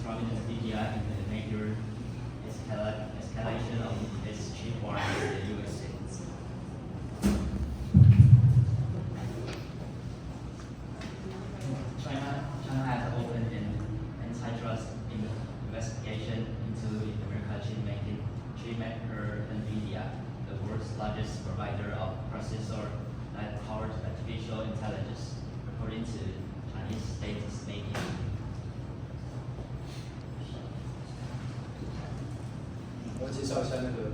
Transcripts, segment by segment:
describing NVIDIA in the major escalation of its chip war in the USA. China has opened an antitrust investigation into American chip maker NVIDIA, the world's largest provider of processor that powers artificial intelligence, according to Chinese state media. 我介绍一下那个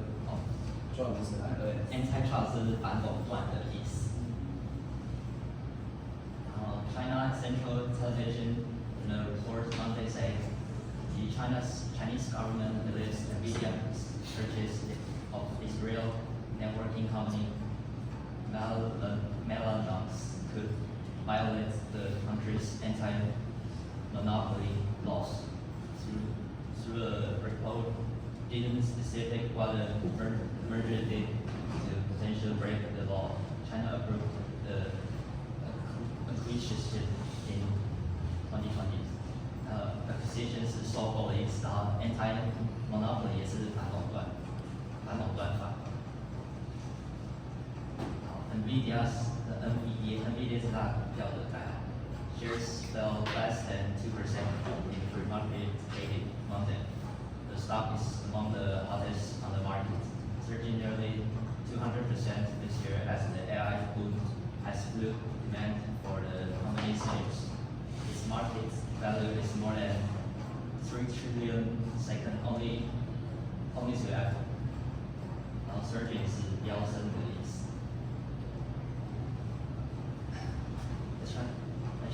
专有名词。antitrust 是反垄断的意思。China Central Television in a report Monday said the Chinese government believes NVIDIA's purchase of Israel networking company Mellanox could violate the country's anti-monopoly laws. Through a report didn't specify what the merger did to potentially break the law. China approved the acquisition in 2020. Acquisition 是收购的意思，然后 anti-monopoly 也是反垄断法。NVIDIA 是它股票的代号 ，shares fell less than 2% in pre-market trading Monday. The stock is among the hottest on the market, surging nearly 200% this year as the AI boom has fueled demand for the company's chips. Its market value is more than 3 trillion, second only to Apple. 然后 surging 是飙升的意思。The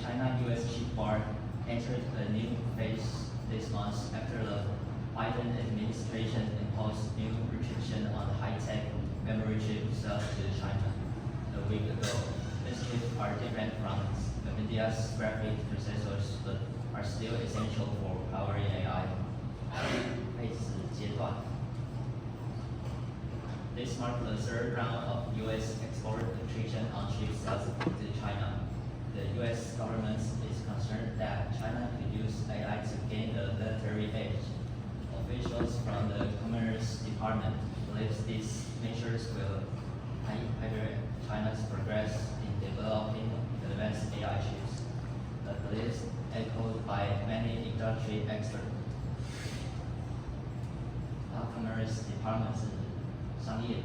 China-US chip war entered a new phase this month after the Biden administration imposed new restriction on high-tech memory chip sales to China a week ago. These chips are different from NVIDIA's graphic processors, but are still essential for powering AI. 配置阶段。This marked the third round of U.S. export restriction on chip sales to China. The U.S. government is concerned that China could use AI to gain a military edge. Officials from the Commerce Department believe these measures will hinder China's progress in developing advanced AI chips. The belief echoed by many industry experts. Commerce Department 是商业部。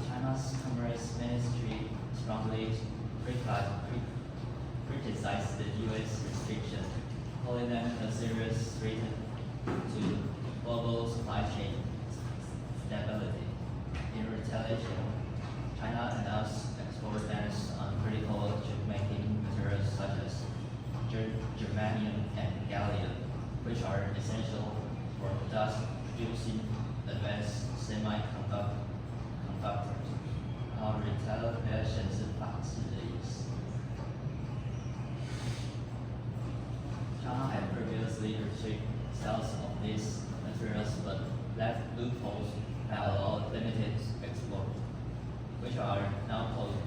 China's Commerce Ministry strongly criticized the U.S. restriction, calling them a serious threat to global supply chain stability. In retaliation, China announced export bans on critical chip-making materials such as germanium and gallium, which are essential for thus producing advanced semiconductors. 然后 retaliation 是反制的意思。China had previously restricted sales of these materials, but left loopholes that allow limited export, which are now closed.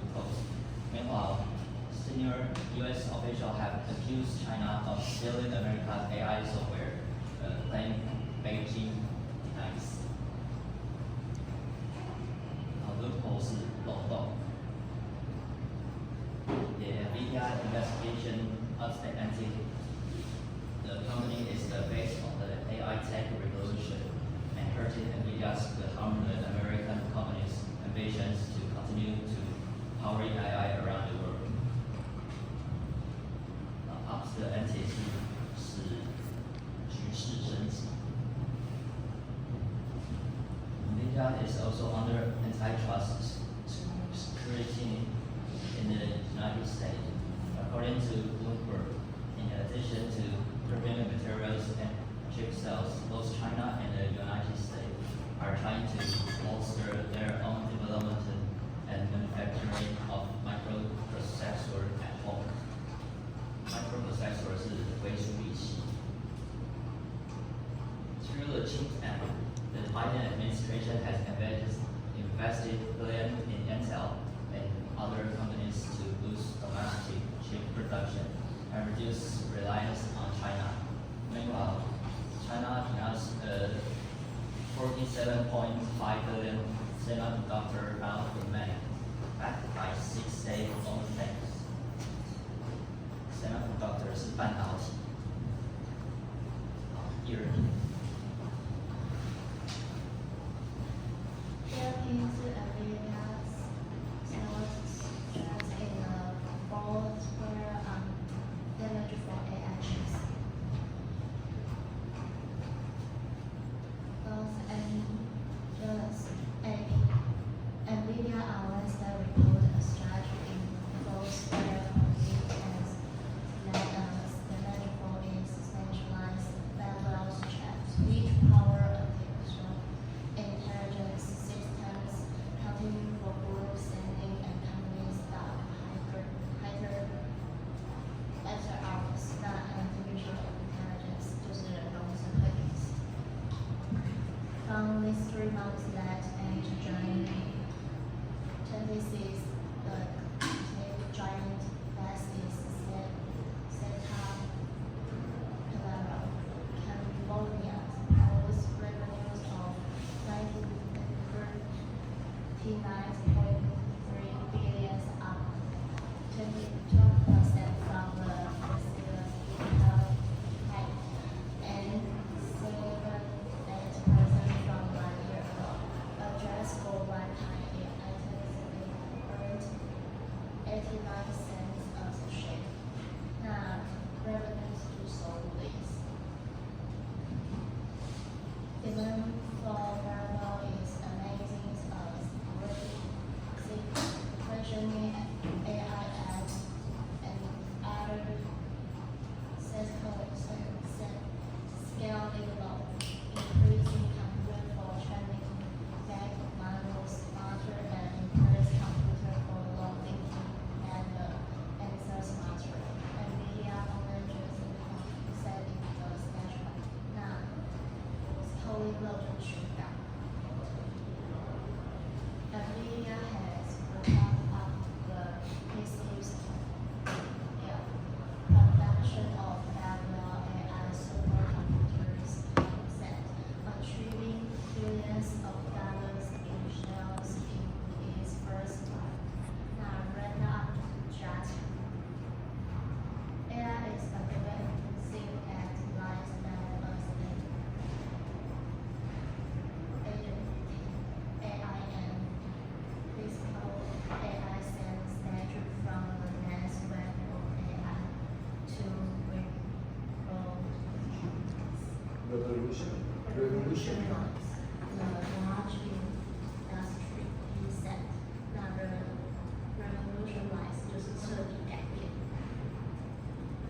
Meanwhile, senior U.S. officials have accused China of stealing America's AI software, claiming Beijing denies. Loophole 是漏洞。The NVIDIA investigation of the the company is the base of the AI tech revolution and hurting NVIDIA's to harm the American company's ambitions to continue to power AI around the world. Ups the ante 是局势升级。NVIDIA is also under antitrust scrutiny in the United States, according to Bloomberg. In addition to premium materials and chip sales, both China and the United States are trying to bolster their own development and manufacturing of microprocessors at home. Microprocessor 是微处理器。Through the CHIPS Act, the Biden administration has invested billions in Intel and other companies to boost domestic chip production and reduce reliance on China. Meanwhile, China has 47.5 billion semiconductor out demand, backed by 6 state-owned banks. Semiconductor 是半导体。第二题。Philippines Americas sales just in the fourth quarter damage for AI chips. Los Angeles NVIDIA announced that report a strategy in fourth quarter as demand for its specialized background chips, which power artificial intelligence systems continue for growth standing and companies stock higher after hours. 那 artificial intelligence 就是人工智慧意思。From these 3 months that age giant 26 the tech giant fastest set-top California posts revenues of $39.3 billion, up 12% from the preceding high and 7% from 1 year ago. Adjusted for one-time items, it earned 89 cents a share. 那 revenues 就收入的意思。Demand for variable is amazing questioning AI ads and other scaling low, increasing compute for training back models smarter and increase computer for long thinking and answer smarter. NVIDIA managers said in the schedule. 那后一个就是选港。NVIDIA has ramped up the massive production of parallel AI supercomputers, achieving billions of dollars in sales in its first month. Now, ramped up just AI is advancing at light than a AIM. Physical AI stands natural from the next wave of AI to revolutionize the large industry, he said. 那 revolutionize 就是彻底改变。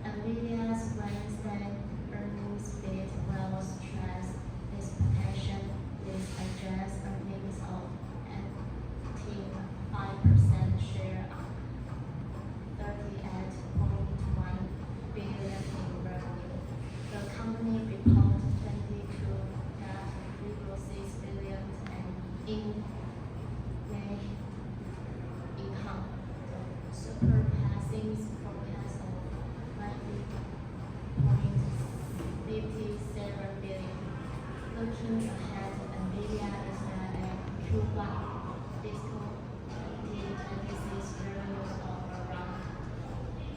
NVIDIA's Wednesday earnings beat well stressed expectation with adjusted earnings of 5% share of $38.1 billion in revenue. The company reported $22.6 billion in net income, surpassing forecast of $90.57 billion. Looking ahead, NVIDIA is at Q1 fiscal 2026 revenues of around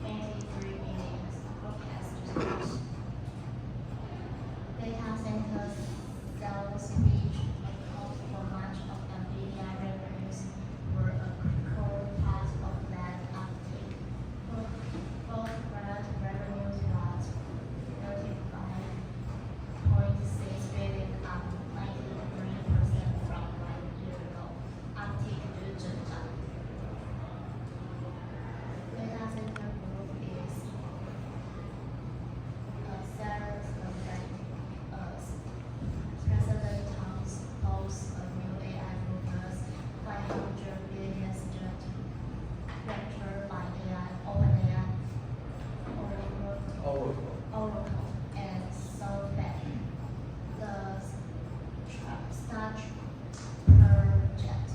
$83 billion, forecast to data centers sales which account for much of NVIDIA revenues were a core part of that uptick. Both product revenues was $35.6 billion, up 93% from 1 year ago. Uptick 就是增长。Data center group is sellers President Trump's posts a new AI movers $500 billion venture by OpenAI, Oracle, and SoftBank. The Starch project,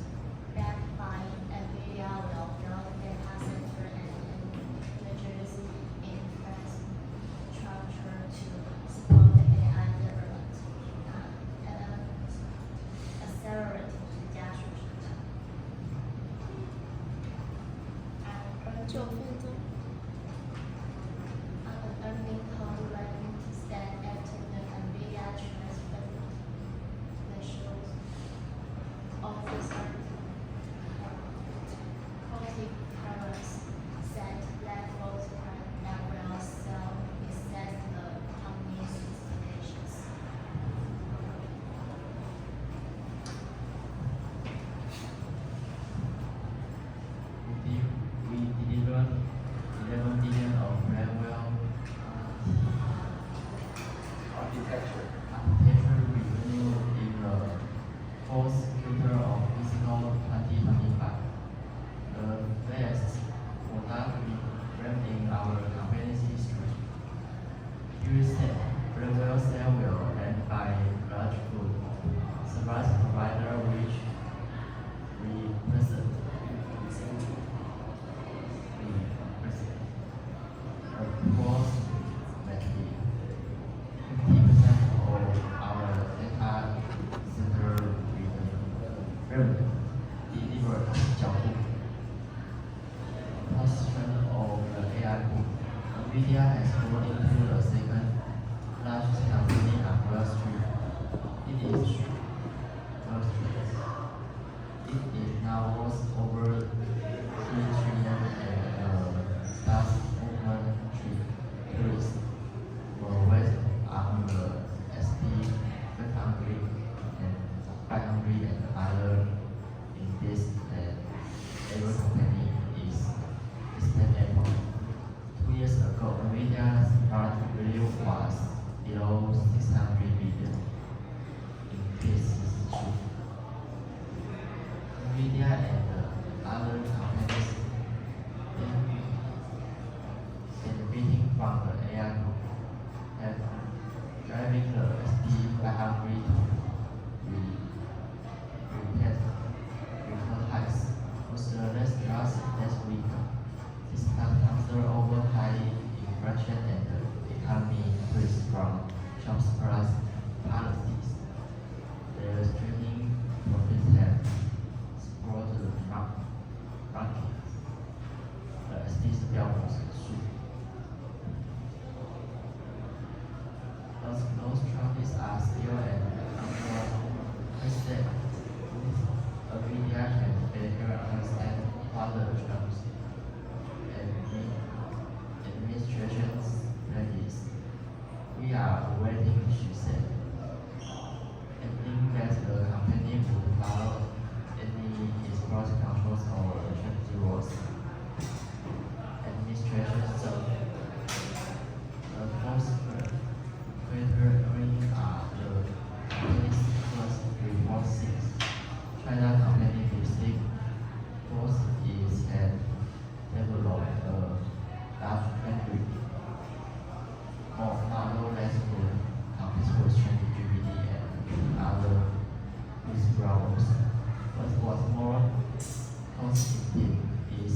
backed by NVIDIA, will build data center and intelligence infrastructure NVIDIA has grown into the second largest company on Wall Street. It is Wall Street. It is now worth over 3 trillion and stock movement trees were weighted on the SP 500 and 500 and other indices, and every company is listed Apple. 2 years ago, NVIDIA's market value was below 600 billion. In this issue, NVIDIA and other companies benefiting from the AI boom have driving the SP 500 to record highs. Also, last week, this time after over high inflation and the economy increased from jobs price policies, the restricting profits have supported the market. The SP 是标普指数。Those trends are still at control. Instead, NVIDIA can better understand what the Trump administration's plan is. We are waiting, she said, adding that the company would follow any export controls or trade rules. Administration said the most greater earnings are the company's first report since China company Lipstick both is had developed a large factory for model that could compete with ChatGPT and other browsers. But what's more positive is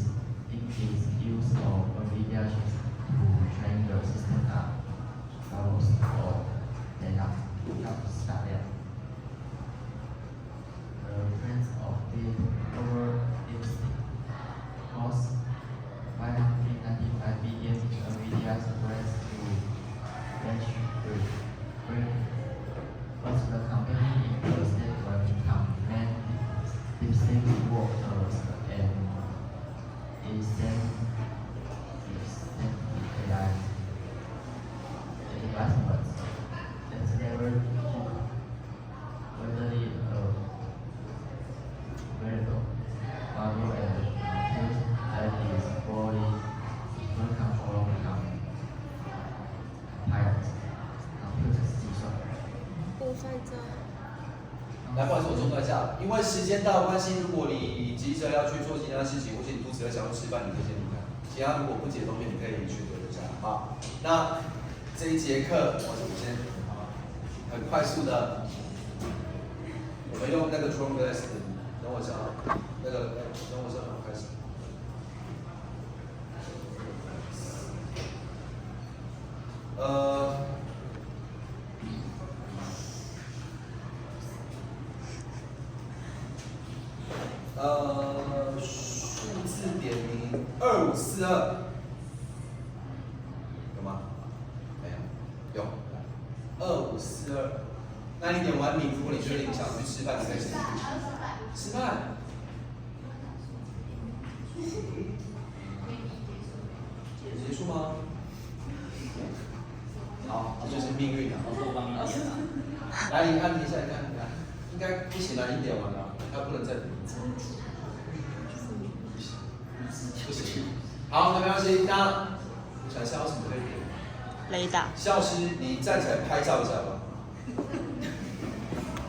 its use of NVIDIA chips to train the system on those or data startup. The trends of the over lipstick cost 595 billion NVIDIA's plans to launch break. But the company in the statement commented lipstick workers and is then AI investments that never took readily available model and compute that is fully controlled compiled compute 计算。我在这。来，不好意思，我中断一下，因为时间到关系，如果你急着要去做其他事情，或是你肚子饿想要吃饭，你可以先离开。其他如果不解的东西，你可以去留一下，好。那这一节课，我先很快速的，我们用那个 Chrome OS， 等我一下啊，那个等我一下，我开始。数字点名2542有吗？没有，有2542。那你点完名，如果你确定想去吃饭，你可以先去吃饭。结束吗？好，这就是命运啊！我帮你点了。来，你按一下，你看，应该不行了，你点完了，他不能再点一次。不行。好，那没关系。那我想一下，有什么可以点？雷达。肖老师，你站起来拍照一下吧。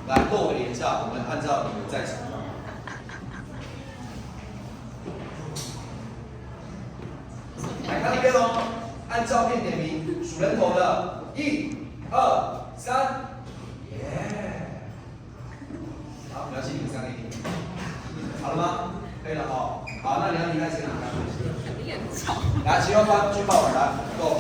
来，落尾连一下，我们按照你的在场。来看那边喽，按照片点名，数人头的，1、2、3，耶！好，没关系，你们3个一定。好了吗？可以了哦。好，那你要离开先拿开。你很吵。来，齐装班去报完来，Go。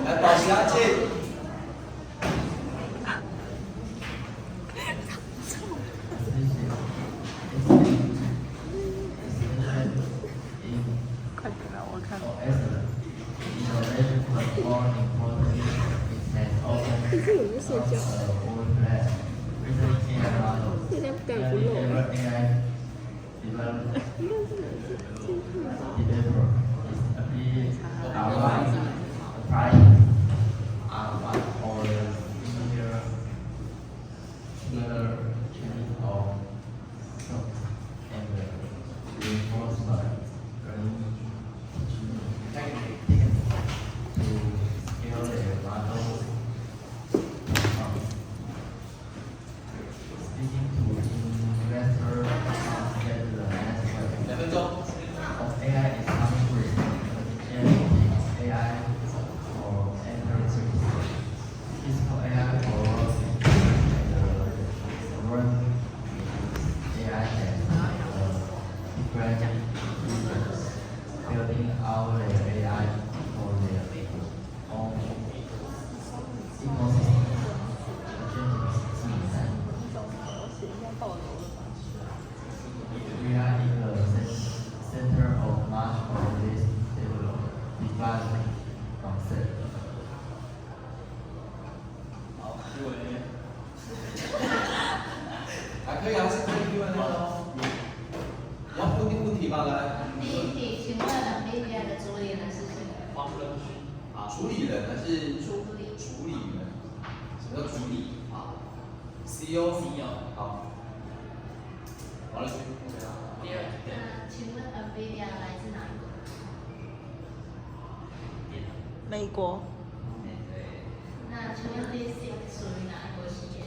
来，保持安静。是我在睡觉。 Recently, AI models 现在不敢 and 不露了。 whenever AI development 应该是哪一只？先看到。 developer is appearing applying R1 or similar training of socks and reinforcement learning techniques to scale their models. Speaking to investors, that the next 2分钟。 of AI is coming with generative AI for enterprise, physical AI for run AI and different users building out their AI for their own ecosystem. We are in the center of much of this development concept. 好，Q&A。还可以，还是可以 Q&A 的哦。你要问题吗？来。第一题，请问 NVIDIA 的主理人是谁？主理人还是主理主理人？什么叫主理？啊，CEO。好。好了，第二那请问 NVIDIA 来自哪一国？美国。那请问 DeepSeek 属于哪一国企业？